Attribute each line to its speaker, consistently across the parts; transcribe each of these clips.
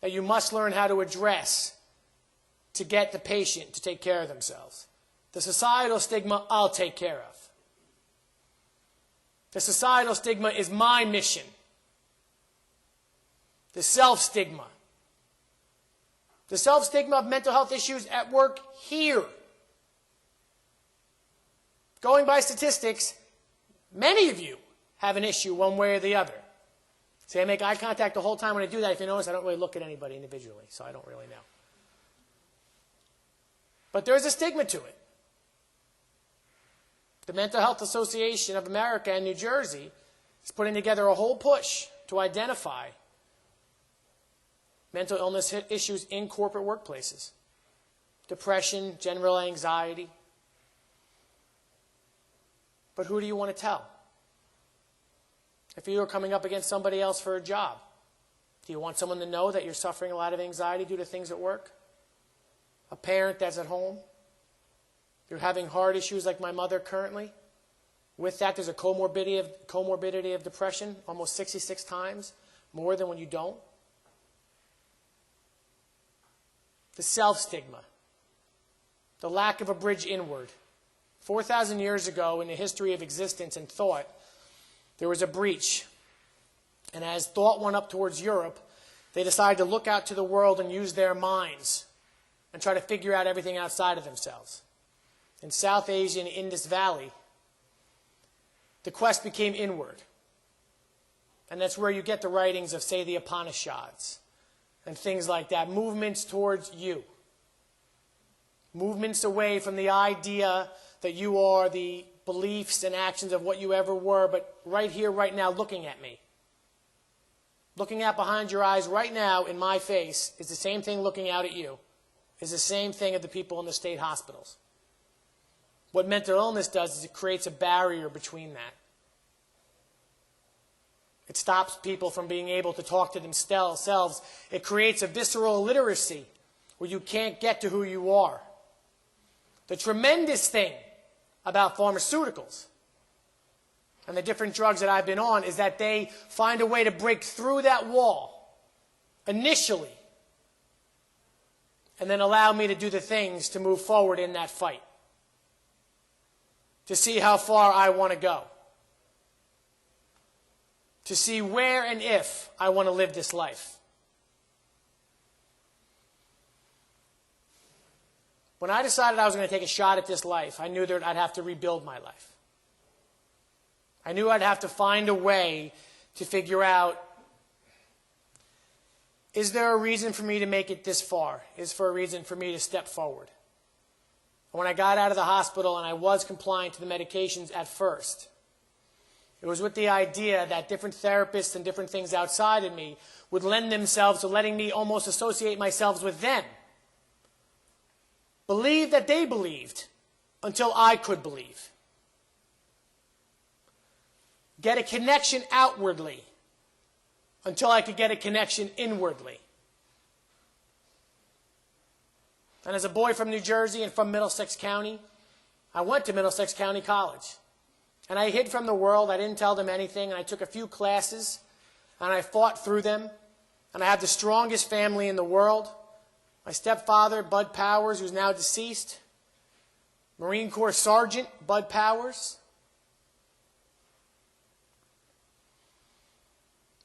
Speaker 1: that you must learn how to address to get the patient to take care of themselves. The societal stigma, I'll take care of. The societal stigma is my mission. The self-stigma. The self-stigma of mental health issues at work here. Going by statistics, many of you have an issue one way or the other. See, I make eye contact the whole time when I do that. If you notice, I don't really look at anybody individually, so I don't really know. But there is a stigma to it. The Mental Health Association of America in New Jersey is putting together a whole push to identify mental illness issues in corporate workplaces. Depression, general anxiety. But who do you want to tell? If you are coming up against somebody else for a job, do you want someone to know that you're suffering a lot of anxiety due to things at work? A parent that's at home? You're having heart issues like my mother currently? With that, there's a comorbidity of depression, almost 66 times more than when you don't. The self-stigma. The lack of a bridge inward. 4,000 years ago in the history of existence and thought, there was a breach. And as thought went up towards Europe, they decided to look out to the world and use their minds and try to figure out everything outside of themselves. In South Asia and Indus Valley, the quest became inward. And that's where you get the writings of, say, the Upanishads and things like that. Movements towards you. Movements away from the idea that you are the beliefs and actions of what you ever were, but right here, right now, looking at me. Looking out behind your eyes right now in my face is the same thing looking out at you. Is the same thing of the people in the state hospitals. What mental illness does is it creates a barrier between that. It stops people from being able to talk to themselves. It creates a visceral illiteracy where you can't get to who you are. The tremendous thing about pharmaceuticals and the different drugs that I've been on is that they find a way to break through that wall initially and then allow me to do the things to move forward in that fight, to see how far I want to go, to see where and if I want to live this life. When I decided I was going to take a shot at this life, I knew that I'd have to rebuild my life. I knew I'd have to find a way to figure out, is there a reason for me to make it this far? Is there a reason for me to step forward? And when I got out of the hospital and I was compliant to the medications at first, it was with the idea that different therapists and different things outside of me would lend themselves to letting me almost associate myself with them. Believe that they believed until I could believe. Get a connection outwardly until I could get a connection inwardly. And as a boy from New Jersey and from Middlesex County, I went to Middlesex County College. And I hid from the world. I didn't tell them anything. And I took a few classes, and I fought through them. And I have the strongest family in the world. My stepfather, Bud Powers, who's now deceased. Marine Corps Sergeant Bud Powers.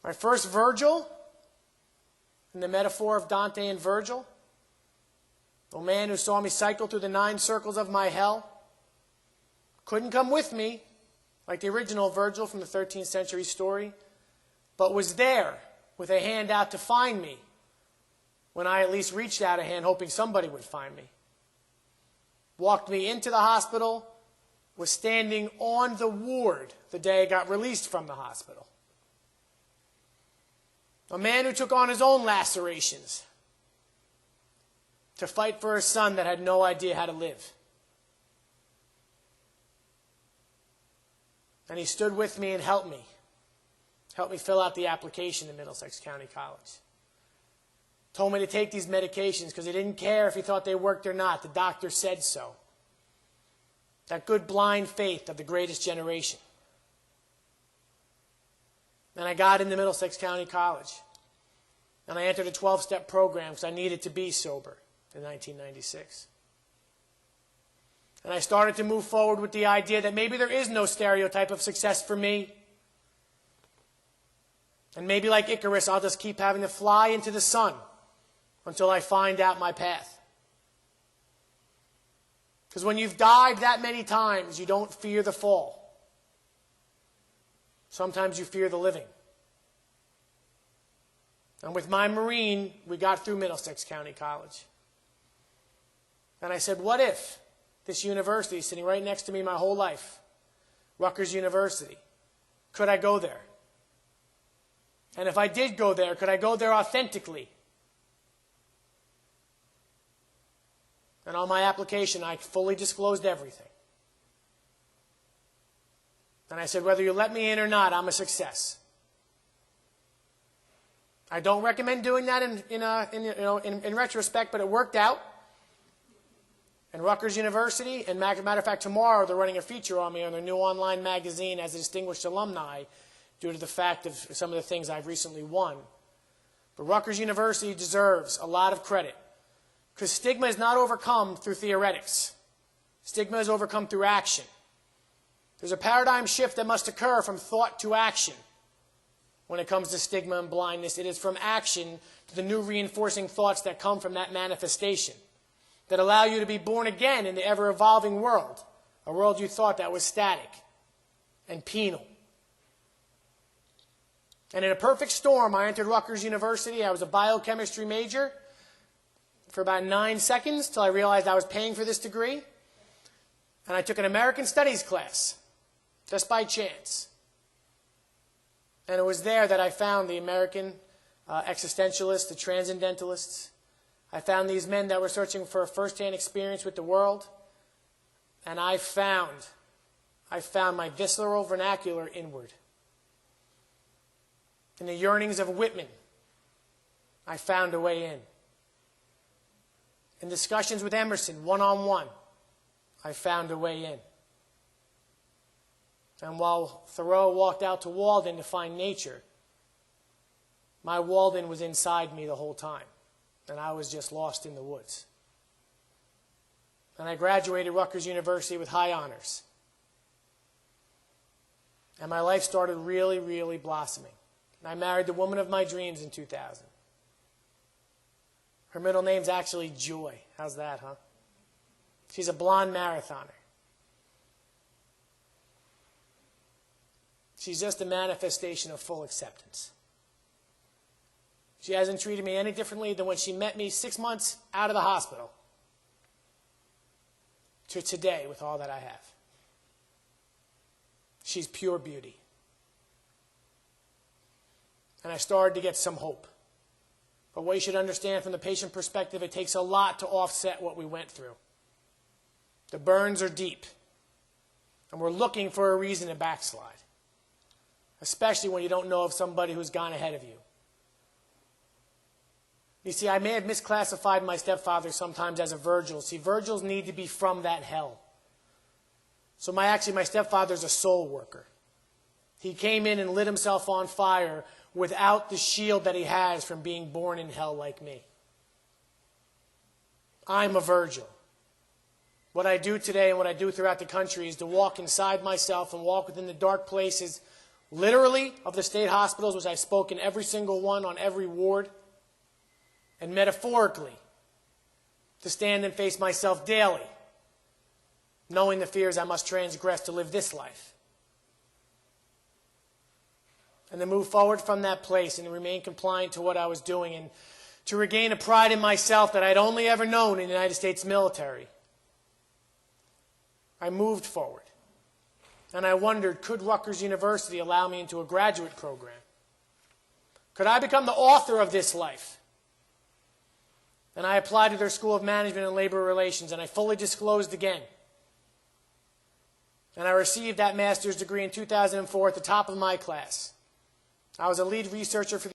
Speaker 1: My first Virgil, in the metaphor of Dante and Virgil. The man who saw me cycle through the 9 circles of my hell. Couldn't come with me, like the original Virgil from the 13th century story, but was there with a hand out to find me when I at least reached out a hand hoping somebody would find me. Walked me into the hospital, was standing on the ward the day I got released from the hospital. A man who took on his own lacerations to fight for a son that had no idea how to live. And he stood with me and helped me fill out the application to Middlesex County College. Told me to take these medications because he didn't care if he thought they worked or not. The doctor said so. That good blind faith of the greatest generation. And I got into Middlesex County College. And I entered a 12-step program because I needed to be sober in 1996. And I started to move forward with the idea that maybe there is no stereotype of success for me. And maybe like Icarus, I'll just keep having to fly into the sun until I find out my path. Because when you've died that many times, you don't fear the fall. Sometimes you fear the living. And with my Marine, we got through Middlesex County College. And I said, what if this university is sitting right next to me my whole life, Rutgers University, could I go there? And if I did go there, could I go there authentically? And on my application, I fully disclosed everything. And I said, whether you let me in or not, I'm a success. I don't recommend doing that in retrospect, but it worked out. And Rutgers University, and matter of fact, tomorrow they're running a feature on me on their new online magazine as a distinguished alumni due to the fact of some of the things I've recently won. But Rutgers University deserves a lot of credit because stigma is not overcome through theoretics. Stigma is overcome through action. There's a paradigm shift that must occur from thought to action. When it comes to stigma and blindness, it is from action to the new reinforcing thoughts that come from that manifestation that allow you to be born again in the ever-evolving world, a world you thought that was static and penal. And in a perfect storm, I entered Rutgers University. I was a biochemistry major for about 9 seconds till I realized I was paying for this degree. And I took an American Studies class, just by chance. And it was there that I found the American existentialists, the transcendentalists. I found these men that were searching for a first-hand experience with the world. And I found my visceral vernacular inward. In the yearnings of Whitman, I found a way in. In discussions with Emerson, one-on-one, I found a way in. And while Thoreau walked out to Walden to find nature, my Walden was inside me the whole time, and I was just lost in the woods. And I graduated Rutgers University with high honors. And my life started really, really blossoming. And I married the woman of my dreams in 2000. Her middle name's actually Joy. How's that, huh? She's a blonde marathoner. She's just a manifestation of full acceptance. She hasn't treated me any differently than when she met me 6 months out of the hospital to today with all that I have. She's pure beauty. And I started to get some hope. But what you should understand from the patient perspective, it takes a lot to offset what we went through. The burns are deep. And we're looking for a reason to backslide. Especially when you don't know of somebody who's gone ahead of you. You see, I may have misclassified my stepfather sometimes as a Virgil. See, Virgils need to be from that hell. So my stepfather's a soul worker. He came in and lit himself on fire without the shield that he has from being born in hell like me. I'm a Virgil. What I do today and what I do throughout the country is to walk inside myself and walk within the dark places, literally, of the state hospitals, which I spoke in every single one on every ward, and metaphorically, to stand and face myself daily, knowing the fears I must transgress to live this life. And to move forward from that place and to remain compliant to what I was doing and to regain a pride in myself that I'd only ever known in the United States military. I moved forward. And I wondered, could Rutgers University allow me into a graduate program? Could I become the author of this life? And I applied to their School of Management and Labor Relations, and I fully disclosed again. And I received that master's degree in 2004 at the top of my class. I was a lead researcher for the